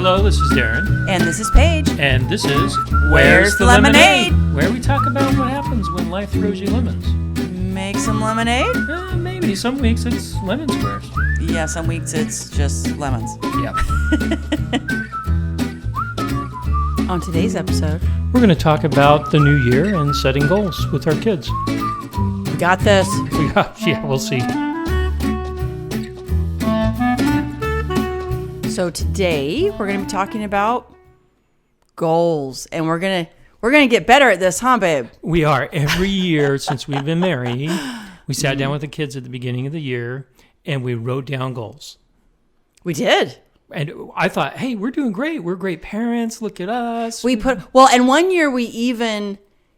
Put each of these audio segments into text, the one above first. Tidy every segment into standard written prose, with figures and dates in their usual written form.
Hello, this is Darren. And this is Paige. And this is Where's the Lemonade? Where we talk about what happens when life throws you lemons. Make some lemonade? Maybe. Some weeks it's lemon squares. Yeah, some weeks it's just lemons. Yeah. On today's episode, We're going to talk about the new year and setting goals with our kids. we got this. Yeah, we'll see. So today we're going to be talking about goals, and we're going to get better at this, huh, babe? We are. Every year since we've been married, we sat down with the kids at the beginning of the year and we wrote down goals. We did. And I thought, hey, we're doing great. We're great parents. Look at us. And one year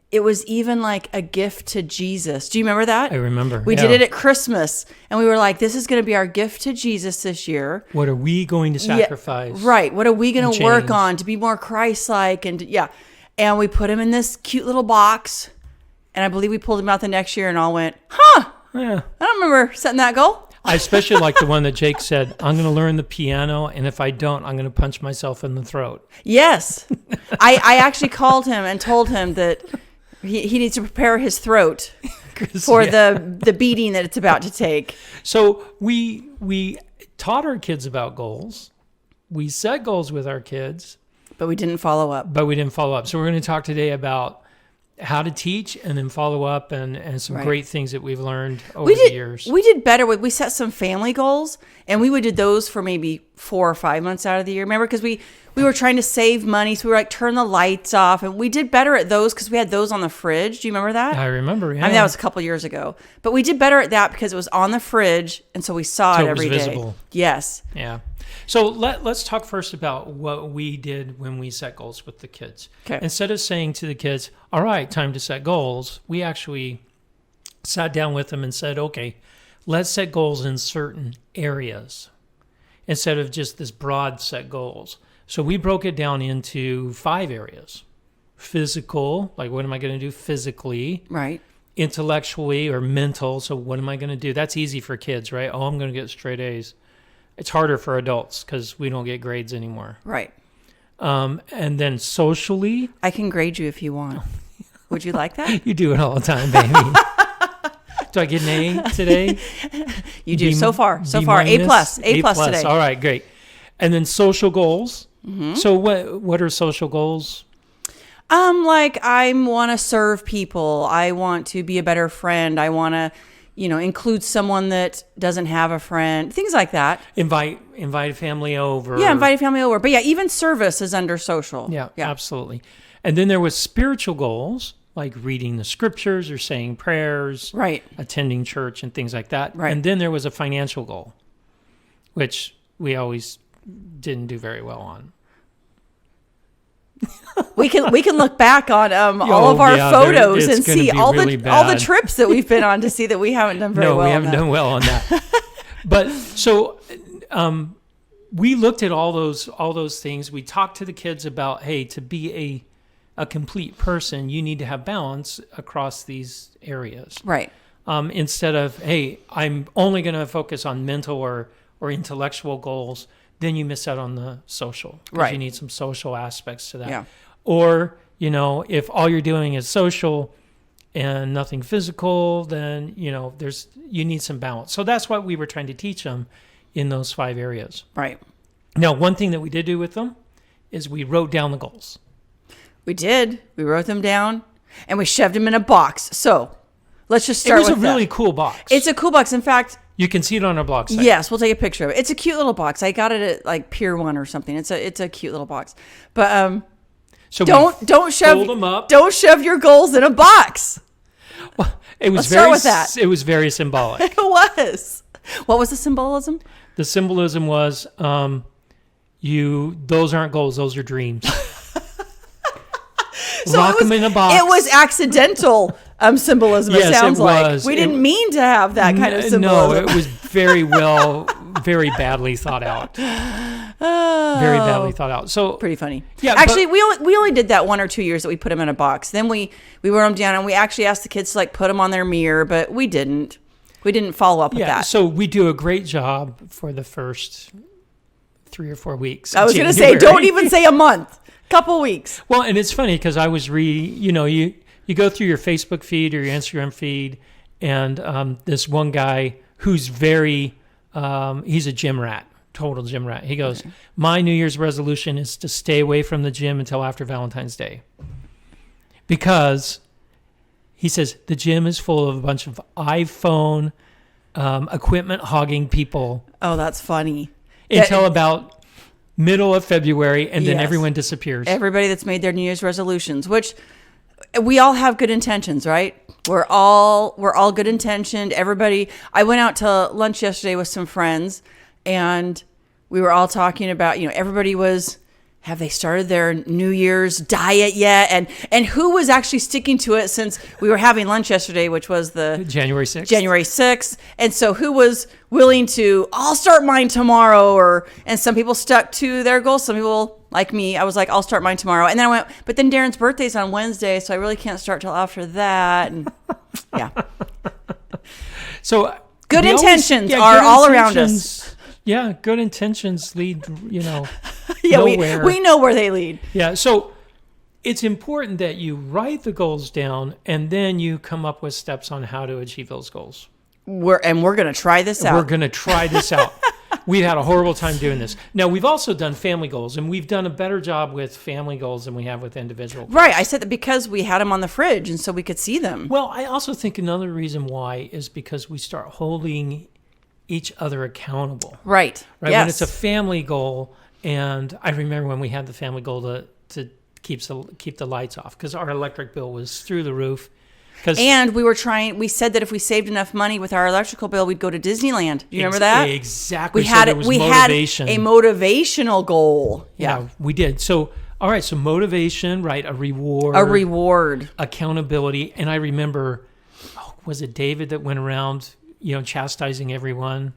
it was even like a gift to Jesus. Do you remember that? I remember. We did it at Christmas, and we were like, this is going to be our gift to Jesus this year. What are we going to sacrifice? Yeah, right. What are we going to work on to be more Christ-like? And we put him in this cute little box, and I believe we pulled him out the next year and all went, huh, Yeah. I don't remember setting that goal. I especially like the one that Jake said, I'm going to learn the piano, and if I don't, I'm going to punch myself in the throat. Yes. I actually called him and told him that he needs to prepare his throat for the beating that it's about to take. So we taught our kids about goals. We set goals with our kids. But we didn't follow up. So we're going to talk today about how to teach and then follow up and some great things that we've learned over the years. We did better. We set some family goals, and we did those for maybe 4 or 5 months out of the year. Remember, because we were trying to save money, so we were like, turn the lights off, and we did better at those because we had those on the fridge. Do you remember that? I remember, yeah. I mean, that was a couple years ago. But we did better at that because it was on the fridge, and so we saw it every day. So it was visible. Yes. Yeah. So let's talk first about what we did when we set goals with the kids. Okay. Instead of saying to the kids, all right, time to set goals, we actually sat down with them and said, okay, let's set goals in certain areas instead of just this broad set goals. So we broke it down into 5 areas. Physical, like what am I going to do physically? Right. Intellectually or mental, so what am I going to do? That's easy for kids, right? Oh, I'm going to get straight A's. It's harder for adults because we don't get grades anymore. Right. And then socially. I can grade you if you want. Would you like that? You do it all the time, baby. Do I get an A today? You do. So far. A+. A+ today. All right, great. And then social goals. Mm-hmm. So what are social goals? Like I want to serve people. I want to be a better friend. I want to, include someone that doesn't have a friend. Things like that. Invite a family over. Yeah, invite a family over. But yeah, even service is under social. Yeah, absolutely. And then there was spiritual goals, like reading the scriptures or saying prayers. Right. Attending church and things like that. Right. And then there was a financial goal, which we always didn't do very well on. We can look back on all of our photos and see all the trips that we've been on to see that we haven't done very well. No, we haven't done well on that. But so we looked at all those things. We talked to the kids about, hey, to be a complete person, you need to have balance across these areas. Right. Instead of, hey, I'm only going to focus on mental or intellectual goals. Then you miss out on the social. Right. You need some social aspects to that. Yeah. Or, if all you're doing is social and nothing physical, then, you need some balance. So that's what we were trying to teach them in those 5 areas. Right. Now, one thing that we did do with them is we wrote down the goals. We did. We wrote them down and we shoved them in a box. So let's just start with that. It was a really cool box. It's a cool box. In fact, you can see it on our blog site. Yes, we'll take a picture of it. It's a cute little box. I got it at like Pier 1 or something. It's a cute little box. But so don't shove them up. Don't shove your goals in a box. Well, let's start with that. It was very symbolic. It was. What was the symbolism? The symbolism was those aren't goals, those are dreams. So Lock them in a box. It was accidental symbolism, yes, it sounds was. like. We didn't mean to have that kind of symbolism. No, it was very badly thought out. Very badly thought out. So pretty funny. Yeah, actually, we only did that 1 or 2 years that we put them in a box. Then we wrote them down and we actually asked the kids to like put them on their mirror, but we didn't. We didn't follow up with that. So we do a great job for the first 3 or 4 weeks. I was going to say, don't even say a month. Couple weeks. Well, and it's funny because I was you go through your Facebook feed or your Instagram feed, and this one guy who's very, he's a gym rat, total gym rat. He goes, my New Year's resolution is to stay away from the gym until after Valentine's Day. Because he says the gym is full of a bunch of iPhone equipment hogging people. Oh, that's funny. Until about middle of February, and then Yes. everyone disappears. Everybody that's made their New Year's resolutions, which we all have good intentions, right? We're all good intentioned. Everybody. I went out to lunch yesterday with some friends, and we were all talking about, everybody was, have they started their New Year's diet yet? And who was actually sticking to it, since we were having lunch yesterday, which was the January 6th. January 6th. And so who was willing to, I'll start mine tomorrow, and some people stuck to their goals. Some people, like me, I was like, I'll start mine tomorrow. And then I went, but then Darren's birthday's on Wednesday, so I really can't start till after that. And yeah. So Good we intentions good are all around intentions- us. Yeah, good intentions lead, Yeah, nowhere. we know where they lead. Yeah, so it's important that you write the goals down and then you come up with steps on how to achieve those goals. We're going to try this out. We're going to try this out. We've had a horrible time doing this. Now, we've also done family goals, and we've done a better job with family goals than we have with individual goals. Right. I said that because we had them on the fridge, and so we could see them. Well, I also think another reason why is because we start holding each other accountable. Right. Right. Yes. When it's a family goal, and I remember when we had the family goal to keep the lights off because our electric bill was through the roof. And we said that if we saved enough money with our electrical bill, we'd go to Disneyland. Do you remember that? Exactly. We had so there was we motivation. had a motivational goal. Yeah, we did. So, all right. So motivation, right? A reward, accountability. And I remember, was it David that went around, chastising everyone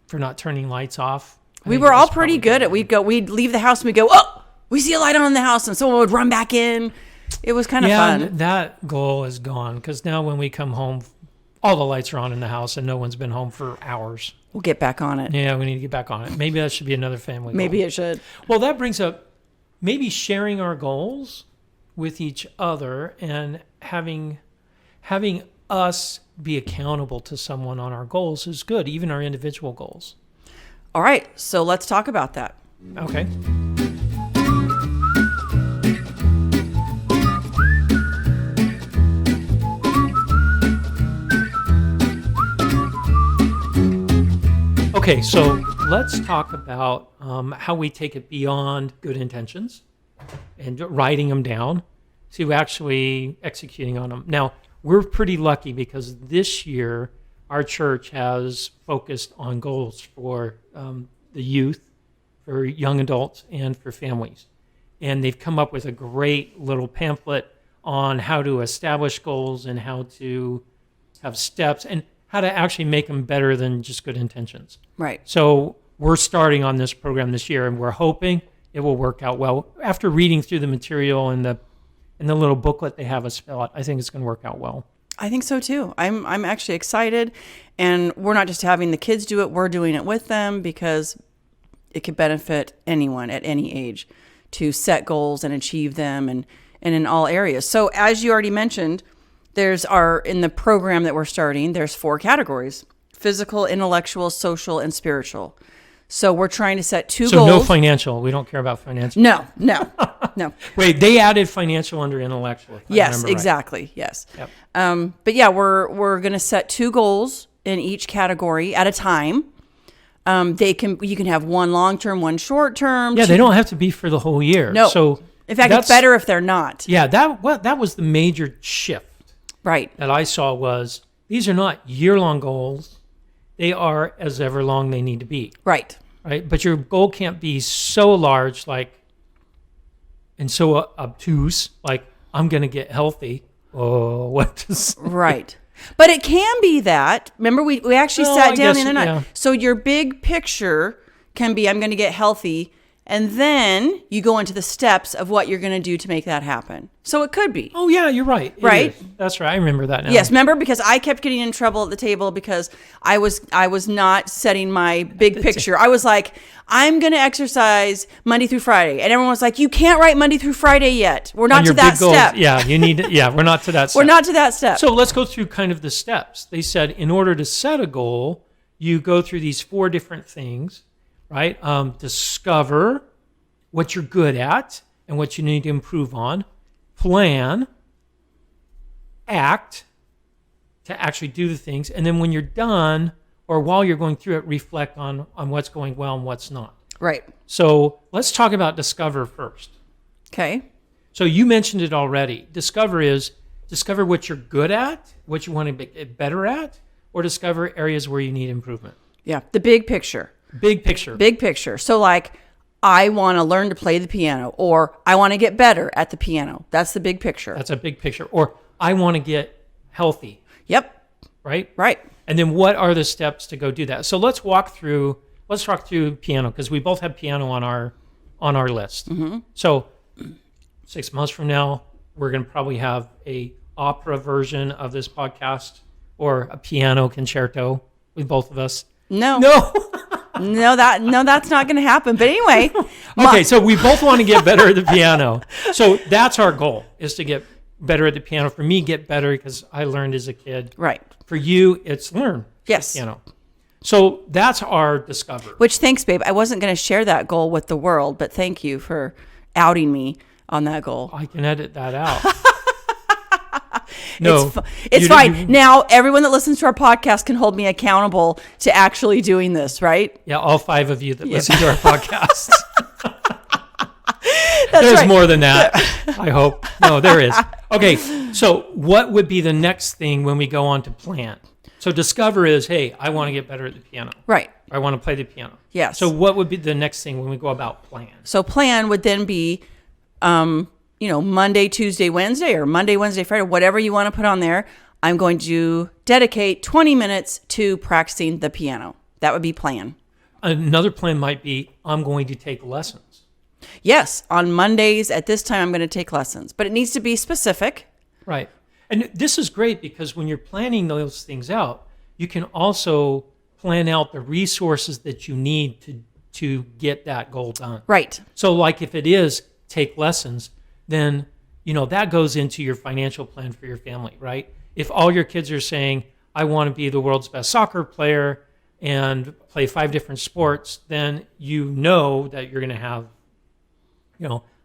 for not turning lights off? We were all pretty good at. We'd leave the house and we'd go, oh, we see a light on in the house, and someone would run back in. It was kind of fun. That goal is gone because now when we come home, all the lights are on in the house and no one's been home for hours. We'll get back on it. Yeah, we need to get back on it. Maybe that should be another family goal. Maybe it should. Well, that brings up maybe sharing our goals with each other and having us be accountable to someone on our goals is good, even our individual goals. All right, so let's talk about that. Okay. Okay, so let's talk about how we take it beyond good intentions and writing them down to actually executing on them. Now, we're pretty lucky because this year our church has focused on goals for the youth, for young adults, and for families. And they've come up with a great little pamphlet on how to establish goals and how to have steps and how to actually make them better than just good intentions. Right. So we're starting on this program this year, and we're hoping it will work out well. After reading through the material and the little booklet they have us fill out, I think it's going to work out well. I think so too. I'm actually excited, and we're not just having the kids do it, we're doing it with them because it could benefit anyone at any age to set goals and achieve them and in all areas. So as you already mentioned, in the program that we're starting, there's 4 categories: physical, intellectual, social, and spiritual. So we're trying to set 2 goals. So no financial. We don't care about financial. No. Wait, they added financial under intellectual. Yes, exactly. Right. Yes. Yep. But yeah, we're going to set 2 goals in each category at a time. You can have one long term, one short term. Yeah, they don't have to be for the whole year. No. So in fact, it's better if they're not. Yeah, that was the major shift. Right. That I saw was these are not year-long goals. They are as ever long they need to be. Right. Right. But your goal can't be so large, and so obtuse, like I'm going to get healthy. Oh, what does? Right. But it can be that. Remember, we actually sat down the other night. Yeah. So your big picture can be, I'm going to get healthy. And then you go into the steps of what you're going to do to make that happen. So it could be. Oh, yeah, you're right. It Right? is. That's right. I remember that now. Yes, remember, because I kept getting in trouble at the table because I was not setting my big picture. I was like, I'm going to exercise Monday through Friday. And everyone was like, you can't write Monday through Friday yet. We're not On to your that big goals, step. yeah, you need to, yeah, we're not to that step. We're not to that step. So let's go through kind of the steps. They said in order to set a goal, you go through these 4 different things, right? Discover what you're good at and what you need to improve on. Plan, act to actually do the things. And then when you're done or while you're going through it, reflect on what's going well and what's not. Right. So let's talk about discover first. Okay. So you mentioned it already. Discover what you're good at, what you want to get better at, or discover areas where you need improvement. Yeah. The big picture. Big picture. Big picture. So like, I want to learn to play the piano, or I want to get better at the piano. That's the big picture. That's a big picture. Or I want to get healthy, Yep. right? Right. And then what are the steps to go do that? So let's talk through piano, because we both have piano on our list. Mm-hmm. So 6 months from now, we're going to probably have a opera version of this podcast or a piano concerto with both of us. No. No. that's not going to happen. But anyway. Okay, so we both want to get better at the piano. So that's our goal, is to get better at the piano. For me, get better because I learned as a kid. Right. For you, it's learn Yes. piano. So that's our discover. Which, thanks, babe. I wasn't going to share that goal with the world, but thank you for outing me on that goal. I can edit that out. No, it's fine. Now, everyone that listens to our podcast can hold me accountable to actually doing this, right? Yeah, all 5 of you that listen to our podcast. That's There's right. more than that, I hope. No, there is. Okay, so what would be the next thing when we go on to plan? So discover is, hey, I want to get better at the piano. Right. I want to play the piano. Yes. So what would be the next thing when we go about plan? So plan would then be, Monday, Tuesday, Wednesday, or Monday, Wednesday, Friday, whatever you want to put on there. I'm going to dedicate 20 minutes to practicing the piano. That would be plan. Another plan might be, I'm going to take lessons. Yes, on Mondays at this time, I'm going to take lessons, but it needs to be specific. Right. And this is great because when you're planning those things out, you can also plan out the resources that you need to get that goal done. Right. So like if it is take lessons, then, that goes into your financial plan for your family, right? If all your kids are saying, I want to be the world's best soccer player and play 5 different sports, then you know that you're going to have,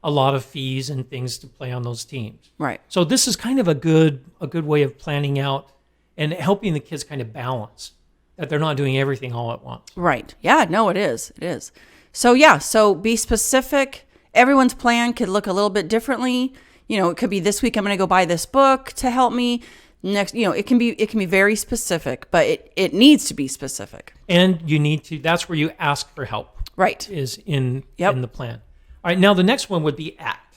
a lot of fees and things to play on those teams. Right. So this is kind of a good way of planning out and helping the kids kind of balance that they're not doing everything all at once. Right. Yeah, no, it is. It is. So be specific. Everyone's plan could look a little bit differently. It could be this week I'm going to go buy this book to help me. Next, it can be very specific, but it needs to be specific. And you need to, that's where you ask for help. Right. Is in Yep. the plan. All right, now the next one would be act.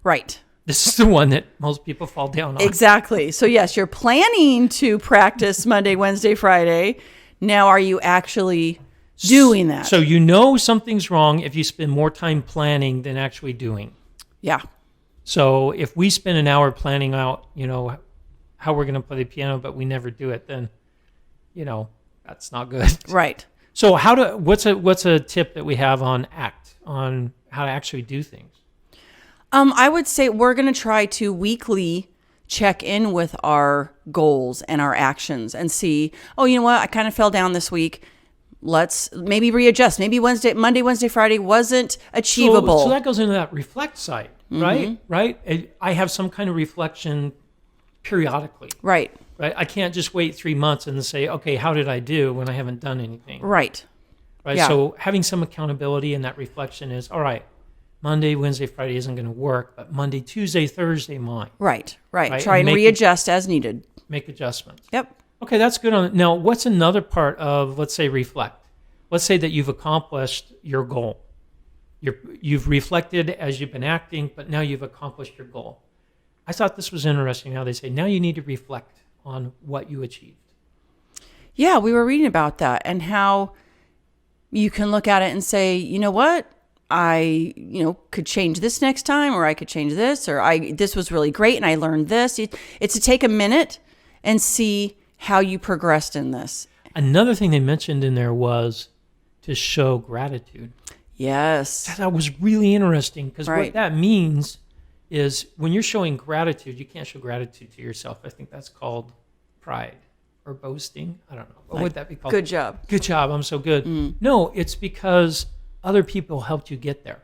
Right. This is the one that most people fall down on. Exactly. So yes, you're planning to practice Monday, Wednesday, Friday. Now, are you actually doing that? So something's wrong if you spend more time planning than actually doing. Yeah. So if we spend an hour planning out, how we're going to play the piano, but we never do it, then, that's not good. Right. So what's a tip that we have on how to actually do things? I would say we're going to try to weekly check in with our goals and our actions and see, oh, you know what? I kind of fell down this week. Let's maybe readjust. Maybe Monday, Wednesday, Friday wasn't achievable. So that goes into that reflect side, right? Mm-hmm. Right? I have some kind of reflection periodically. Right. Right? I can't just wait 3 months and say, okay, how did I do when I haven't done anything? Right. Right. Yeah. So having some accountability and that reflection is, all right, Monday, Wednesday, Friday isn't going to work, but Monday, Tuesday, Thursday might. Right. Right. Try and readjust as needed. Make adjustments. Yep. Okay, that's good. Now, what's another part of, let's say, reflect? Let's say that you've accomplished your goal. You've reflected as you've been acting, but now you've accomplished your goal. I thought this was interesting how they say, now you need to reflect on what you achieved. Yeah, we were reading about that and how you can look at it and say, you know what? I, could change this next time, or I could change this, or this was really great and I learned this. It's to take a minute and see how you progressed in this. Another thing they mentioned in there was to show gratitude. Yes. That was really interesting, because Right. what that means is when you're showing gratitude, you can't show gratitude to yourself. I think that's called pride or boasting. I don't know. What would that be called? Good job. Good job. I'm so good. No, it's because other people helped you get there,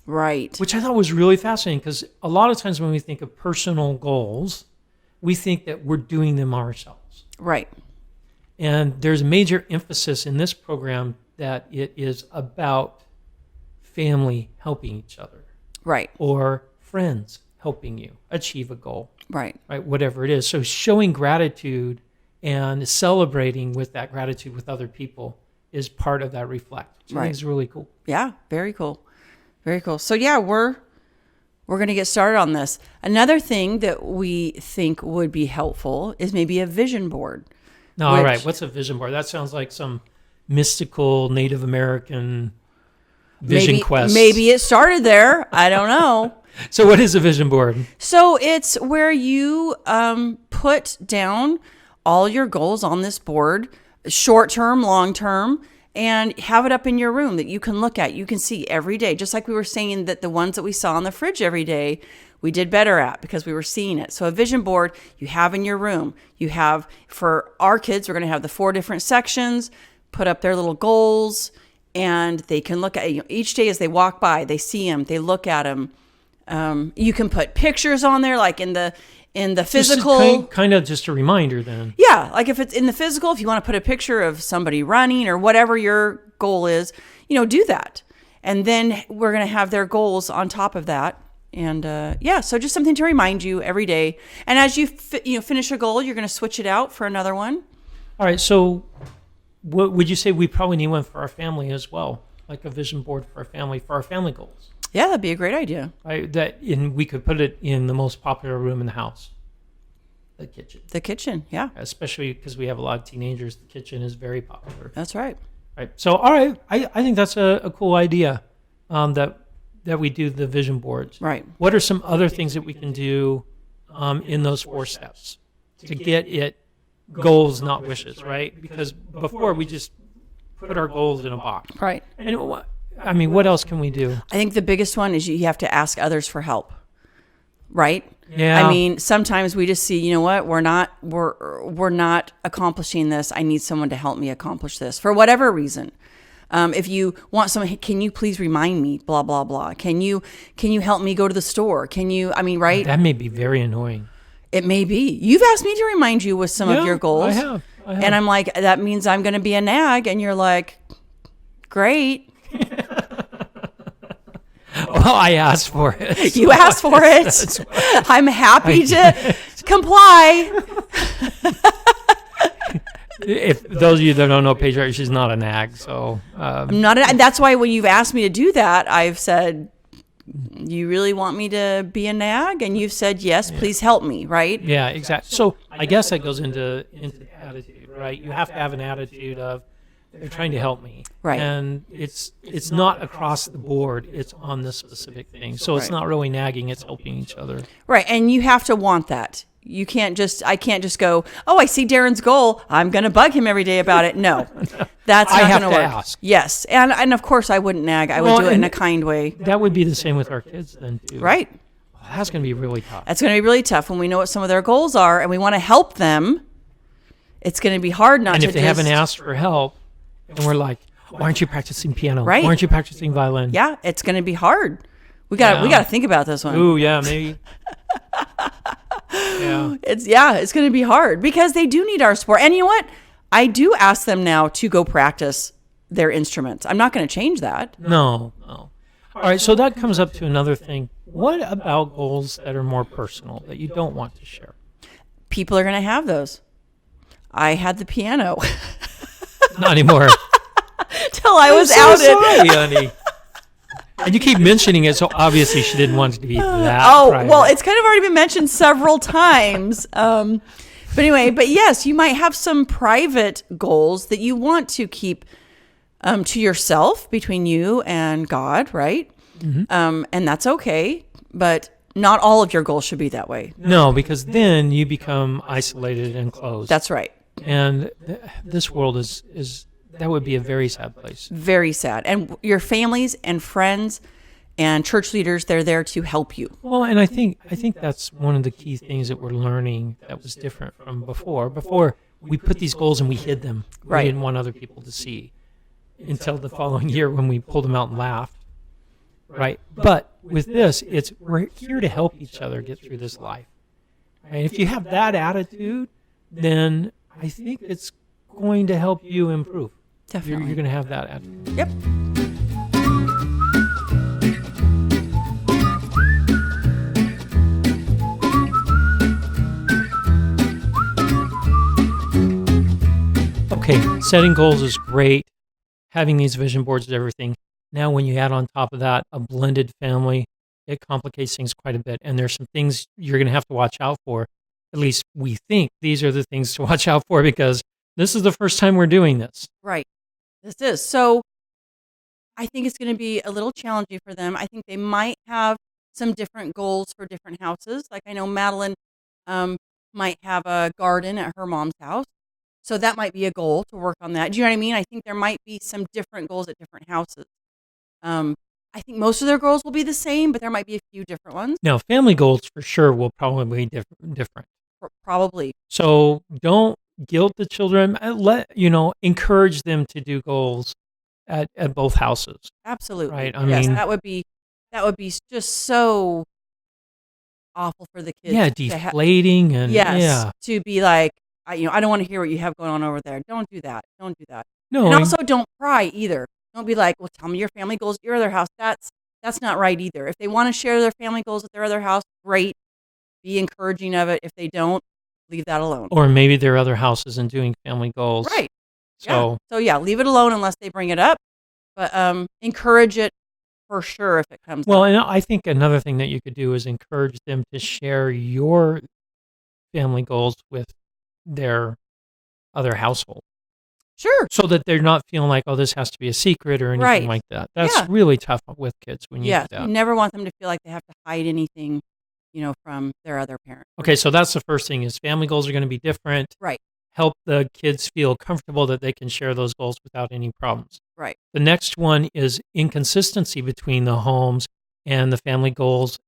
Right. which I thought was really fascinating, because a lot of times when we think of personal goals, we think that we're doing them ourselves. Right. And there's major emphasis in this program that it is about family helping each other, Right. or friends helping you achieve a goal, Right. right? Whatever it is. So showing gratitude and celebrating with that gratitude with other people is part of that reflect, which I think is really cool. Yeah. Very cool. Very cool. So yeah, we're going to get started on this. Another thing that we think would be helpful is maybe a vision board. No, all right. What's a vision board? That sounds like some mystical Native American vision quest. Maybe it started there. I don't know. So what is a vision board? So it's where you put down all your goals on this board, short term, long term, and have it up in your room that you can look at. You can see every day, just like we were saying that the ones that we saw on the fridge every day, we did better at because we were seeing it. So a vision board you have in your room. You have, for our kids, we're going to have the 4 different sections, put up their little goals, and they can look at each day as they walk by, they see them, they look at them. You can put pictures on there, like in the physical. Kind of just a reminder then. Yeah, like if it's in the physical, if you want to put a picture of somebody running or whatever your goal is, do that. And then we're going to have their goals on top of that. And so just something to remind you every day. And as you finish a goal, you're going to switch it out for another one. All right. So what would you say we probably need one for our family as well? Like a vision board for our family goals. Yeah, that'd be a great idea. Right. We could put it in the most popular room in the house, the kitchen. The kitchen, yeah. Especially because we have a lot of teenagers. The kitchen is very popular. That's right. Right. So, all right. I think that's a cool idea that we do the vision boards. Right. What are some other things that we can do in those 4 steps to get it goals, not wishes, right? Because before we just put our goals in a box. Right. And what else can we do? I think the biggest one is you have to ask others for help. Right? Yeah. I mean, sometimes we just see, we're not accomplishing this. I need someone to help me accomplish this for whatever reason. If you want someone, hey, can you please remind me, blah, blah, blah. Can you help me go to the store? Right? That may be very annoying. It may be. You've asked me to remind you with some of your goals. I have. And I'm like, that means I'm going to be a nag. And you're like, great. Well, I asked for it. You asked for it. I'm happy to comply. If those of you that don't know Paige, she's not a nag. So I'm not. That's why when you've asked me to do that, I've said, you really want me to be a nag? And you've said, yes, please help me, right? Yeah, exactly. So I guess that goes into attitude, right? You have to have an attitude of, they're trying to help me. Right. And it's not across the board. It's on this specific thing. So it's not really nagging. It's helping each other. Right. And you have to want that. I can't just go, oh, I see Darren's goal, I'm going to bug him every day about it. No, that's not going to work. Ask. Yes. And of course I wouldn't nag. I would do it in a kind way. That would be the same with our kids then too. Right. That's going to be really tough. That's going to be really tough when we know what some of their goals are and we want to help them. It's going to be hard not to. And if they haven't asked for help, and we're like, why aren't you practicing piano? Right. Why aren't you practicing violin? Yeah, it's going to be hard. We got to think about this one. Ooh, yeah, maybe. Yeah. It's going to be hard because they do need our support. And you know what? I do ask them now to go practice their instruments. I'm not going to change that. No. All right, so that comes up to another thing. What about goals that are more personal that you don't want to share? People are going to have those. I had the piano. Not anymore. Till I was so outed. Sorry, honey. And you keep mentioning it, so obviously she didn't want it to be that. Private. Well, it's kind of already been mentioned several times. But anyway, yes, you might have some private goals that you want to keep to yourself between you and God, right? And that's okay, but not all of your goals should be that way. No, because then you become isolated and closed. That's right. And this world is that would be a very sad place. Very sad. And your families and friends and church leaders, they're there to help you. Well, and I think that's one of the key things that we're learning that was different from before. Before, we put these goals and we hid them. Right. We didn't want other people to see until the following year when we pulled them out and laughed. Right. But with this, we're here to help each other get through this life. And if you have that attitude, then I think it's going to help you improve. Definitely. You're going to have that attitude. Yep. Okay, setting goals is great. Having these vision boards is everything. Now, when you add on top of that a blended family, it complicates things quite a bit. And there's some things you're going to have to watch out for. At least we think these are the things to watch out for because this is the first time we're doing this. Right. This is. So I think it's going to be a little challenging for them. I think they might have some different goals for different houses. Like I know Madeline might have a garden at her mom's house. So that might be a goal to work on that. Do you know what I mean? I think there might be some different goals at different houses. I think most of their goals will be the same, but there might be a few different ones. Now, family goals for sure will probably be different. Probably. So don't guilt the children. Encourage them to do goals at both houses. Absolutely. Right. I Yes, mean, that would be just so awful for the kids. yeah, to deflating and yes, yeah. to be like, I don't want to hear what you have going on over there. Don't do that. Don't do that. No, And also don't pry either. Don't be like, well, tell me your family goals at your other house. That's not right either. If they want to share their family goals at their other house, great. Be encouraging of it. If they don't, leave that alone. or maybe their other house isn't doing family goals. Right. So Leave it alone unless they bring it up. But encourage it for sure if it comes well, up. and I think another thing that you could do is encourage them to share your family goals with their other household. Sure. So that they're not feeling like, oh, this has to be a secret or anything Right. like that. That's Yeah. really tough with kids when you Yeah. do that. You never want them to feel like they have to hide anything, from their other parent. Okay, so that's the first thing is family goals are going to be different. Right. Help the kids feel comfortable that they can share those goals without any problems. Right. The next one is inconsistency between the homes and the family goals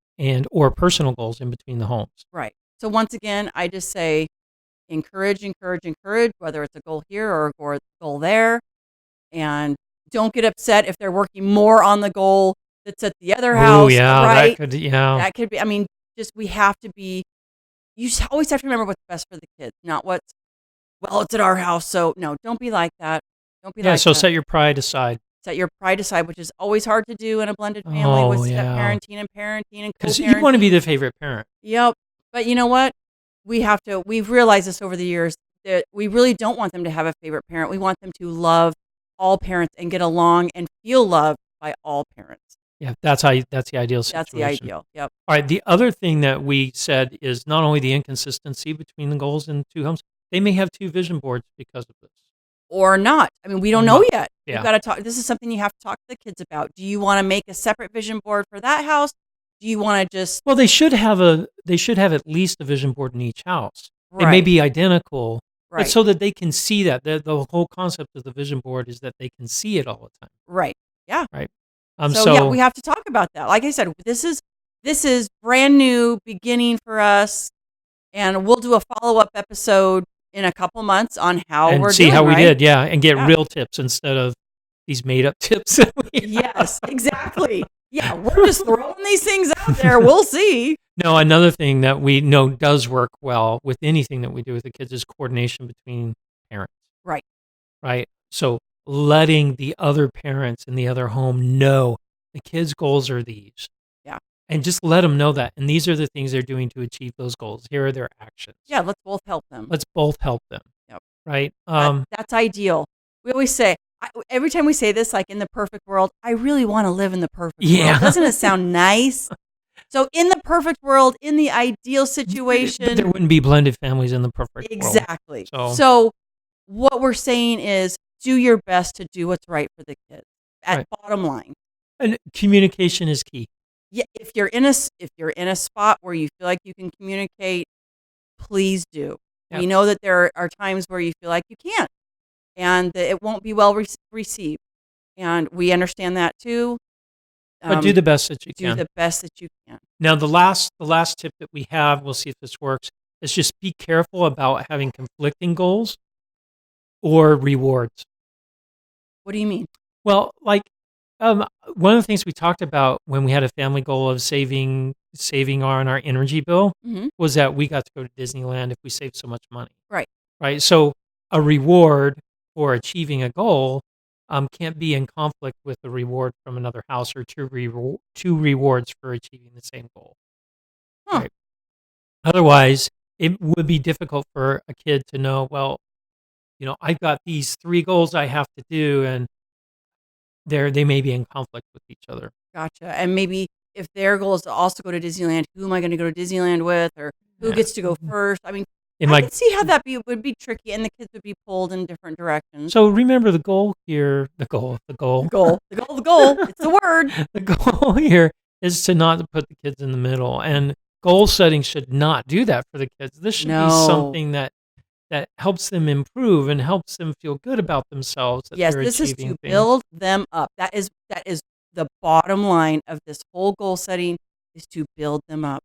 or personal goals in between the homes. Right. So once again, I just say encourage, whether it's a goal here or a goal there. And don't get upset if they're working more on the goal that's at the other house. Oh, yeah, right? that could That could be, we have to be, always have to remember what's best for the kids, not it's at our house. So no, don't be like that. Don't be like so that. set your pride aside. Set your pride aside, which is always hard to do in a blended family with step parenting and co-parenting. Because you want to be the favorite parent. Yep. But you know what? We've realized this over the years that we really don't want them to have a favorite parent. We want them to love all parents and get along and feel loved by all parents. Yeah, that's the ideal situation. That's the ideal. Yep. All right. The other thing that we said is not only the inconsistency between the goals in two homes, they may have two vision boards because of this. Or not. We don't know yet. Yeah. You've got to talk. This is something you have to talk to the kids about. Do you want to make a separate vision board for that house? Do you want to just? Well, they should have at least a vision board in each house. They may be identical, right. but so that they can see that. The whole concept of the vision board is that they can see it all the time. Right. Yeah. Right. So we have to talk about that. Like I said, this is brand new beginning for us, and we'll do a follow-up episode in a couple months on how we're see doing, how we right? did, yeah, and get real tips instead of these made-up tips. That we have. Yes, exactly. Yeah, we're just throwing these things out there. We'll see. No, another thing that we know does work well with anything that we do with the kids is coordination between parents. Right. Right. So letting the other parents in the other home know the kids' goals are these. Yeah. And just let them know that. And these are the things they're doing to achieve those goals. Here are their actions. Yeah, let's both help them. Let's both help them. Yep. Right. That's ideal. We always say, every time we say this, like in the perfect world, I really want to live in the perfect world. Doesn't it sound nice? So in the perfect world, in the ideal situation. But there wouldn't be blended families in the perfect world. Exactly. So So what we're saying is do your best to do what's right for the kids. At Right. bottom line. And communication is key. Yeah, if you're in a spot where you feel like you can communicate, please do. Yep. We know that there are times where you feel like you can't, and that it won't be well received, and we understand that too. But do the best that you Do can. the best that you can. Now, the last tip that we have, we'll see if this works, is just be careful about having conflicting goals or rewards. What do you mean? Well, like one of the things we talked about when we had a family goal of saving on our energy bill Mm-hmm. was that we got to go to Disneyland if we saved so much money. Right. Right. So a reward for achieving a goal can't be in conflict with a reward from another house or two rewards for achieving the same goal. Huh. Right. Otherwise, it would be difficult for a kid to know, well, I've got these 3 goals I have to do, and they may be in conflict with each other. Gotcha. And maybe if their goal is to also go to Disneyland, who am I going to go to Disneyland with, or who Yeah. gets to go first? I mean, And I can see how that would be tricky, and the kids would be pulled in different directions. so remember the goal here, the goal. The goal. It's the word. The goal here is to not put the kids in the middle, and goal setting should not do that for the kids. This should be something that helps them improve and helps them feel good about themselves. That Yes, they're this is achieving to things. build them up. That is the bottom line of this whole goal setting, is to build them up.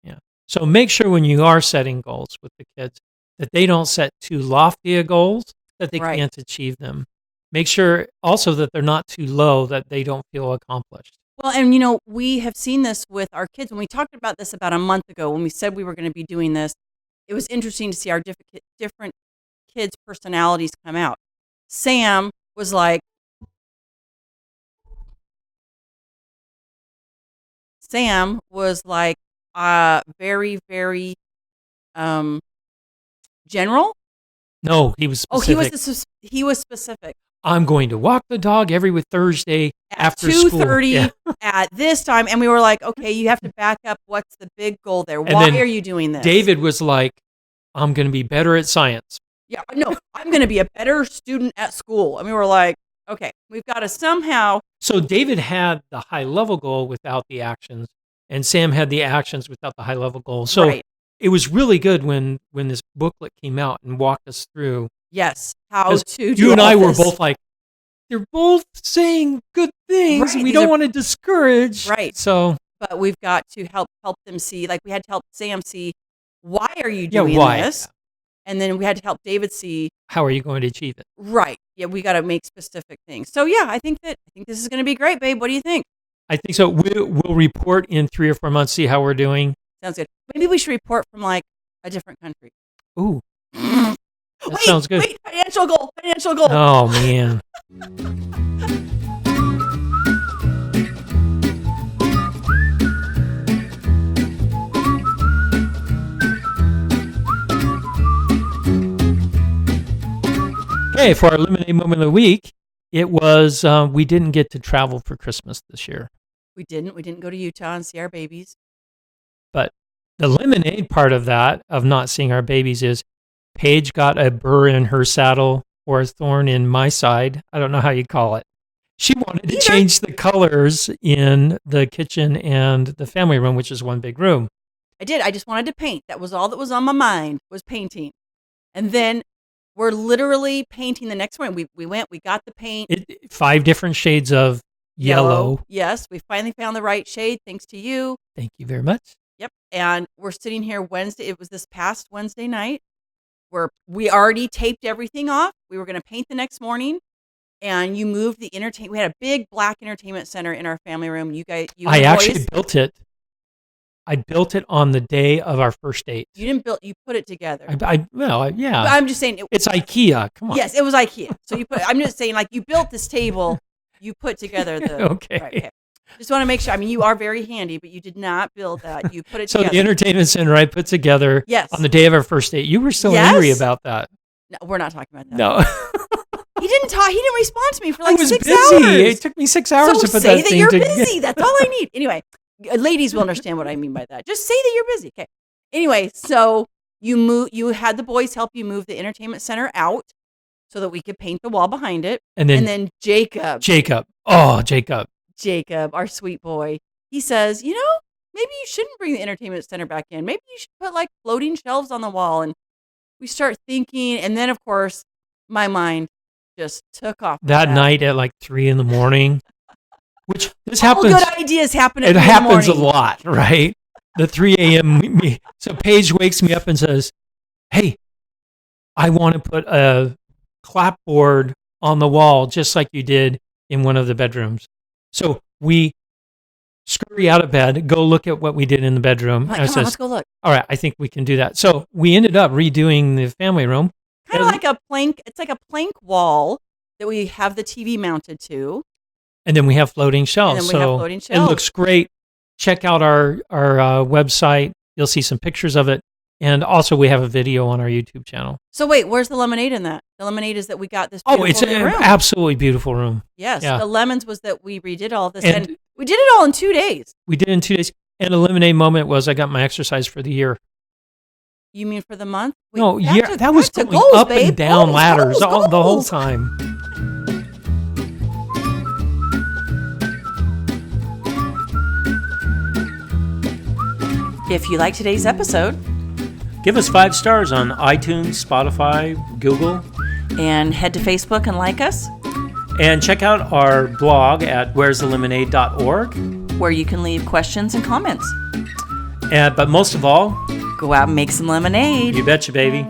Yeah. So make sure when you are setting goals with the kids that they don't set too lofty a goals that they Right. can't achieve them. Make sure also that they're not too low that they don't feel accomplished. Well, and we have seen this with our kids. When we talked about this about a month ago, when we said we were going to be doing this, it was interesting to see our different kids' personalities come out. Sam was like, very, very general. No, he was Oh, specific. he was specific. I'm going to walk the dog every Thursday At after 2:30 school. Yeah. at this time, and we were like, okay, you have to back up. What's the big goal there? And Why then are you doing this? David was like, I'm going to be better at science. Yeah, no, I'm going to be a better student at school. And we were like, okay, we've got to somehow. So David had the high level goal without the actions, and Sam had the actions without the high level goal. So Right. it was really good when this booklet came out and walked us through. Yes, how 'Cause to do you and all I were this. both like, they're both saying good things. Right, We these don't are- want to discourage. Right. So But we've got to help them see. Like, we had to help Sam see, why are you Yeah, doing why? this? And then we had to help David see, how are you going to achieve it? right. Yeah, we got to make specific things. So yeah, I think this is going to be great, babe. What do you think? I think so. We'll report in 3 or 4 months, see how we're doing. Sounds good. Maybe we should report from like a different country. Ooh, that sounds good. Wait, financial goal. Oh, man. Okay, for our Lemonade Moment of the Week, it was we didn't get to travel for Christmas this year. We didn't go to Utah and see our babies. But the lemonade part of that, of not seeing our babies, is Paige got a burr in her saddle or a thorn in my side. I don't know how you call it. She wanted to change the colors in the kitchen and the family room, which is one big room. I did. I just wanted to paint. That was all that was on my mind, was painting. And then we're literally painting the next morning. We went, we got the paint. 5 different shades of yellow. Yes, we finally found the right shade, thanks to you. Thank you very much. Yep. And we're sitting here Wednesday. It was this past Wednesday night where we already taped everything off. We were going to paint the next morning. And you moved the entertainment. We had a big black entertainment center in our family room. I actually built it. I built it on the day of our first date. You didn't build. You put it together. Yeah. I'm just saying. It's IKEA. Come on. Yes, it was IKEA. So you put. I'm just saying, like, you built this table. You put together the. Okay. Right, okay. Just want to make sure. I mean, you are very handy, but you did not build that. You put it So together. the entertainment center I put together on the day of our first date. You were so angry about that. No, we're not talking about that. No. He didn't talk. He didn't respond to me for I like was 6 busy. hours. It took me 6 hours to put say that thing you're together. busy. That's all I need. Anyway, ladies will understand what I mean by that. Just say that you're busy. Okay. Anyway, so you had the boys help you move the entertainment center out so that we could paint the wall behind it. And then Jacob, Jacob, our sweet boy, he says, maybe you shouldn't bring the entertainment center back in. Maybe you should put like floating shelves on the wall. And we start thinking, and then of course, my mind just took off. That night at like 3 a.m, which this All happens. good ideas happen at It 3 happens a in the morning. lot, right? The 3 a.m. So Paige wakes me up and says, "Hey, I want to put a clapboard on the wall just like you did in one of the bedrooms." So we scurry out of bed, go look at what we did in the bedroom. I'm like, And I come on, says, let's go look. "All right, I think we can do that." So we ended up redoing the family room. Kind of like a plank. It's like a plank wall that we have the TV mounted to. And then we have floating shelves. And then we have floating It shelves. looks great. Check out our website. You'll see some pictures of it. And also we have a video on our YouTube channel. So wait, where's the lemonade in that? The lemonade is that we got this Oh, beautiful it's an new room. absolutely beautiful room. Yes. Yeah. The lemons was that we redid all this. And And we did it all in 2 days. We did it in 2 days. And a lemonade moment was I got my exercise for the year. You mean for the month? Wait, No, back yeah, to- that was back to going goals, up babe. and down Goals, ladders goals, the whole goals. time. If you like today's episode, Give us 5 stars on iTunes, Spotify, Google. and head to Facebook and like us, And check out our blog at where'sthelemonade.org. where you can leave questions and comments. But most of all, Go out and make some lemonade. you betcha, baby.